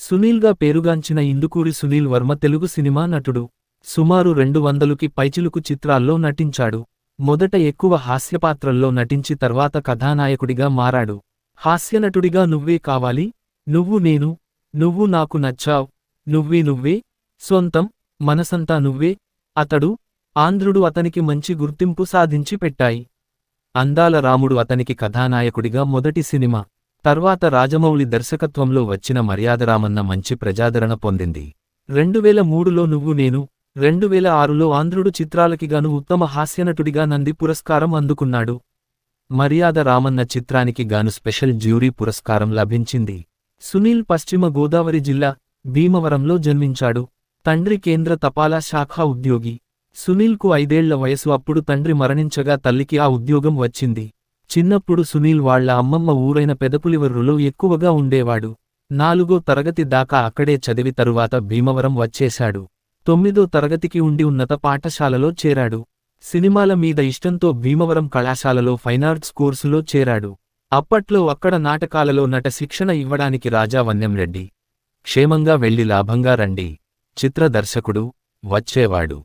సునీల్గా పేరుగాంచిన ఇందుకూరి సునీల్ వర్మ తెలుగు సినిమా నటుడు. సుమారు 200కి పైచిలుకు చిత్రాల్లో నటించాడు. మొదట ఎక్కువ హాస్యపాత్రల్లో నటించి తర్వాత కథానాయకుడిగా మారాడు. హాస్యనటుడిగా నువ్వే కావాలి, నువ్వు నేను, నువ్వు నాకు నచ్చావ్, నువ్వే నువ్వే, సొంతం, మనసంతా నువ్వే, అతడు, ఆంధ్రుడు అతనికి మంచి గుర్తింపు సాధించి పెట్టాయి. అందాల రాముడు అతనికి కథానాయకుడిగా మొదటి సినిమా. తర్వాత రాజమౌళి దర్శకత్వంలో వచ్చిన మర్యాదరామన్న మంచి ప్రజాదరణ పొందింది. 2003లో నువ్వు నేను, 2006లో ఆంధ్రుడు చిత్రాలకిగాను ఉత్తమ హాస్యనటుడిగా నంది పురస్కారం అందుకున్నాడు. మర్యాద రామన్న చిత్రానికి గాను స్పెషల్ జ్యూరీ పురస్కారం లభించింది. సునీల్ పశ్చిమ గోదావరి జిల్లా, భీమవరంలో జన్మించాడు. తండ్రి కేంద్ర తపాలా శాఖ ఉద్యోగి. సునీల్కు 5ఏళ్ల వయసు అప్పుడు తండ్రి మరణించగా తల్లికి ఆ ఉద్యోగం వచ్చింది. చిన్నప్పుడు సునీల్ వాళ్ల అమ్మమ్మ ఊరైన పెదపులివర్రులో ఎక్కువగా ఉండేవాడు. 4వ తరగతి దాకా అక్కడే చదివి తరువాత భీమవరం వచ్చేశాడు. 9వ తరగతికి ఉండి ఉన్నత పాఠశాలలో చేరాడు. సినిమాల మీద ఇష్టంతో భీమవరం కళాశాలలో ఫైనార్ట్స్ కోర్సులో చేరాడు. అప్పట్లో అక్కడ నాటకాలలో నట శిక్షణ ఇవ్వడానికి రాజా వన్నెంరెడ్డి క్షేమంగా వెళ్లి లాభంగా రండి చిత్ర దర్శకుడు వచ్చేవాడు.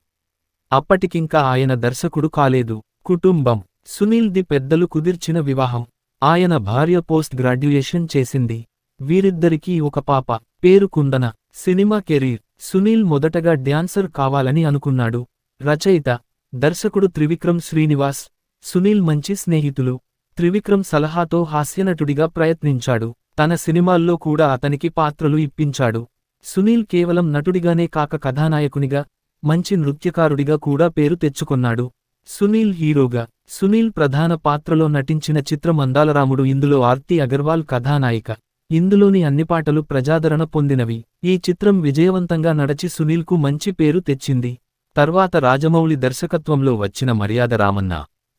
అప్పటికింకా ఆయన దర్శకుడు కాలేదు. కుటుంబం. సునీల్ది పెద్దలు కుదిర్చిన వివాహం. ఆయన భార్య పోస్ట్ గ్రాడ్యుయేషన్ చేసింది. వీరిద్దరికీ ఒక పాప. పేరు కుందన. Cinema career. సునీల్ మొదటగా డ్యాన్సర్ కావాలని అనుకున్నాడు. రచయిత, దర్శకుడు త్రివిక్రమ్ శ్రీనివాస్, సునీల్ మంచి స్నేహితులు. త్రివిక్రమ్ సలహాతో హాస్యనటుడిగా ప్రయత్నించాడు. తన సినిమాల్లో కూడా అతనికి పాత్రలు ఇప్పించాడు. సునీల్ కేవలం నటుడిగానే కాక కథానాయకునిగా, మంచి నృత్యకారుడిగా కూడా పేరు తెచ్చుకొన్నాడు. సునీల్ హీరోగా. సునీల్ ప్రధాన పాత్రలో నటించిన చిత్రం అందాలరాముడు. ఇందులో ఆర్తి అగర్వాల్ కథానాయిక. ఇందులోని అన్ని పాటలు ప్రజాదరణ పొందినవి. ఈ చిత్రం విజయవంతంగా నడచి సునీల్కు మంచి పేరు తెచ్చింది. తర్వాత రాజమౌళి దర్శకత్వంలో వచ్చిన మర్యాద రామన్న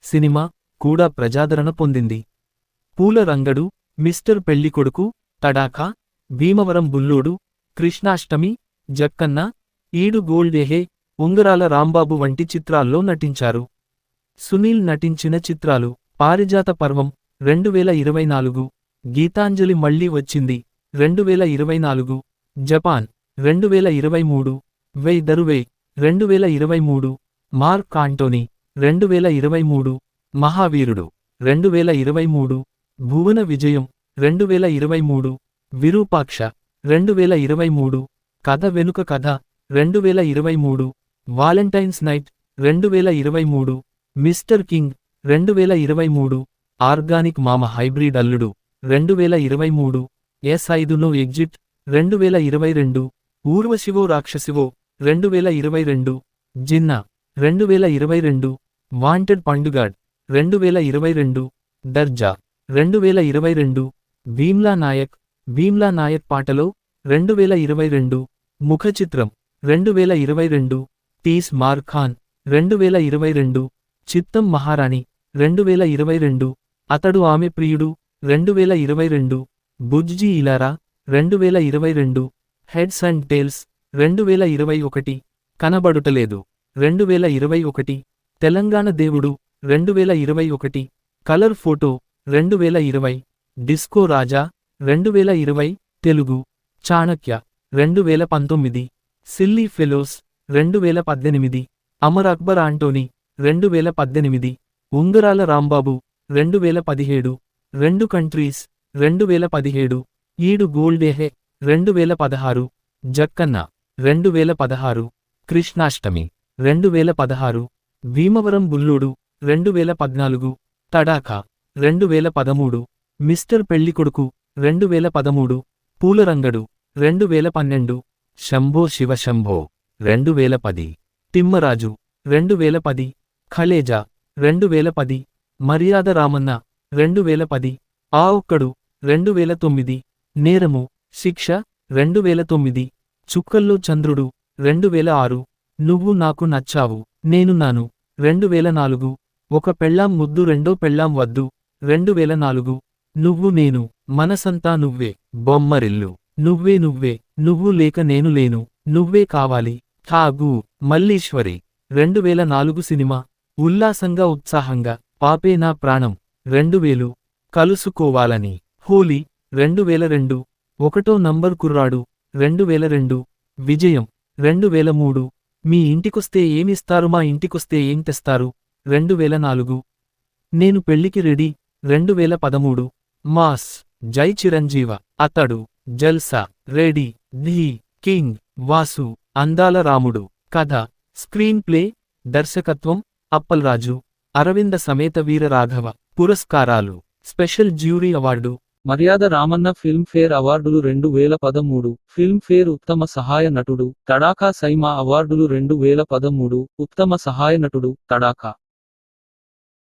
సినిమా కూడా ప్రజాదరణ పొందింది. పూల రంగడు, మిస్టర్ పెళ్లికొడుకు, తడాఖా, భీమవరం బుల్లోడు, కృష్ణాష్టమి, జక్కన్న, ఈడు గోల్డేహే, ఉంగరాల రాంబాబు వంటి చిత్రాల్లో నటించారు. సునీల్ నటించిన చిత్రాలు: పారిజాత పర్వం 2024, గీతాంజలి మళ్ళీ వచ్చింది 2024, జపాన్ 2023, వై దరువే 2023, మార్క్ ఆంటోనీ 2023, మహావీరుడు 2023, భువన విజయం 2023, విరూపాక్ష 2023, కథ వెనుక కథ 2023, Valentine's night 2023, mister king 2023, organic మామ హైబ్రిడ్ అల్లుడు 2023, S5 no exit 2022, ఊర్వశివో రాక్షసివో 2022, Jinnah 2022, wanted పండుగాడ్ 2022, దర్జా 2022, Bheemla Naik పాటలో 2022, ముఖచిత్రం 2022, తీస్ మార్ ఖాన్ 2022, చిత్తం మహారాణి 2022, అతడు ఆమె ప్రియుడు 2022, Bujji Ilaraa 2022, heads and tails 2021, Kanabadutaledu 2021, Telangana Devudu 2021, colour photo 2020, disco Raja 2020, Telugu, Chanakya 2019, silly fellows 2018, Amar Akbar Anthony 2018, Ungarala Rambabu 2017, 2 countries 2017, Eedu Goldehe 2016, Jakkanna 2016, Krishnashtami 2016, Bhimavaram Bullodu 2014, Tadakha 2013, mister Pellikoduku 2013, Poolarangadu 2012, Shambho Shiva Shambho 2010, Thimmaraju 2010, Khaleja 2010, Maryada Ramanna 2010, ఆ ఒక్కడు 2009, నేరము శిక్ష 2009, చుక్కల్లో చంద్రుడు 2006, నువ్వు నాకు నచ్చావు నేనున్నాను 2004, ఒక పెళ్ళాం ముద్దు రెండో పెళ్ళాం వద్దు 2004, నువ్వు నేను, మనసంతా నువ్వే, బొమ్మరిల్లు, నువ్వే నువ్వే, నువ్వు లేక నేను లేను, నువ్వే కావాలి, ఠాగూ, మల్లీశ్వరి 2004 సినిమా, ఉల్లాసంగా ఉత్సాహంగా, పాపే నా ప్రాణం 2000, కలుసుకోవాలని, హోలీ 2002, ఒకటో నంబర్ కుర్రాడు 2002 విజయం 2003 మీ ఇంటికొస్తే ఏమిస్తారు మా ఇంటికొస్తే ఏం తెస్తారు 2004 నేను పెళ్లికి రెడీ 2013 మాస్ జై చిరంజీవ అతడు జల్సా రెడీ ధీ కింగ్ వాసు అందాల రాముడు కథ స్క్రీన్ ప్లే దర్శకత్వం అప్పల్రాజు అరవింద సమేత వీర రాఘవ పురస్కారాలు స్పెషల్ జ్యూరీ అవార్డు మర్యాద రామన్న ఫిల్మ్ఫేర్ అవార్డులు 2013, ఫిల్మ్ఫేర్ ఉత్తమ సహాయ నటుడు, తడాకా సైమా అవార్డులు 2013, ఉత్తమ సహాయ నటుడు, తడాకా